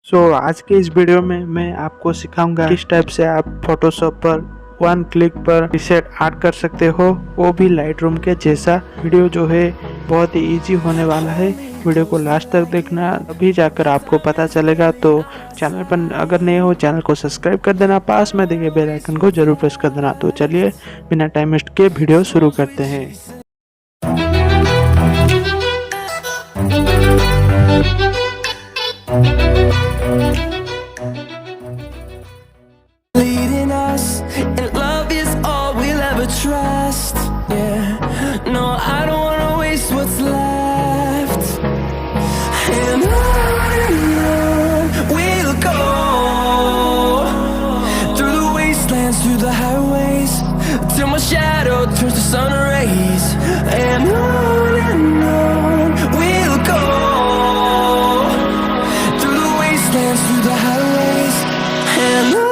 आज के इस वीडियो में मैं आपको सिखाऊंगा किस टाइप से आप फोटोशॉप पर वन क्लिक पर रिसेट आर्ट कर सकते हो, वो भी लाइटरूम के जैसा। वीडियो जो है बहुत ही इजी होने वाला है। वीडियो को लास्ट तक देखना, अभी जाकर आपको पता चलेगा। तो चैनल पर अगर नए हो चैनल को सब्सक्राइब कर देना, पास में दिए बेल आइकन को जरूर प्रेस कर देना। तो चलिए बिना टाइम वेस्ट के वीडियो शुरू करते हैं। Leading us, and love is all we'll ever trust. Yeah, no, I don't wanna waste what's left. And on we'll go, through the wastelands, through the highways, till my shadow turns to sun rays. And on we'll go, through the wastelands, through the highways, and on.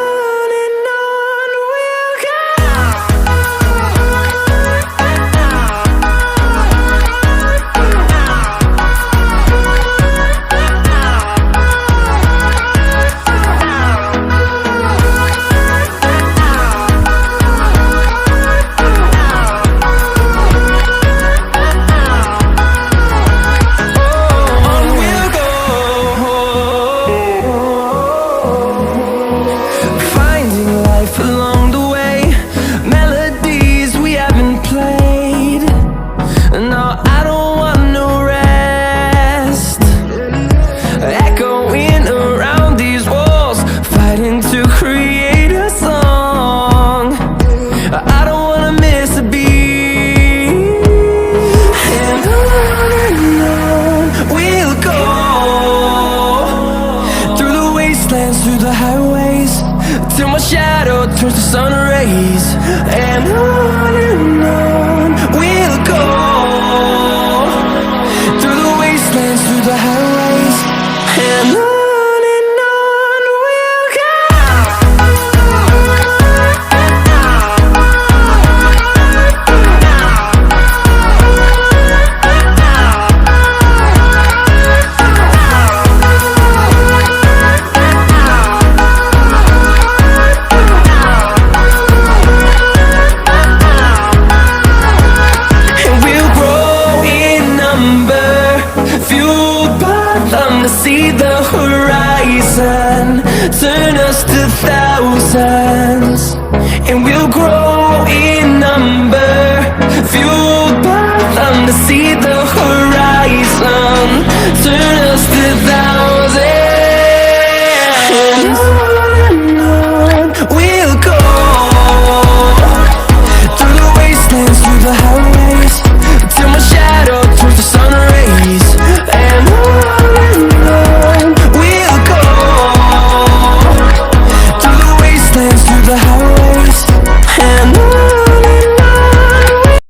Along the way, melodies we haven't played. No, I don't want no rest. Echoing around these walls, fighting to create a song. I don't wanna miss a beat. And on we'll go, through the wastelands, through the highways, till my shadow turns to sun rays. And on we'll go, through the wastelands, through the highways, and on we'll go. To see the horizon turn us to thousands, and we'll grow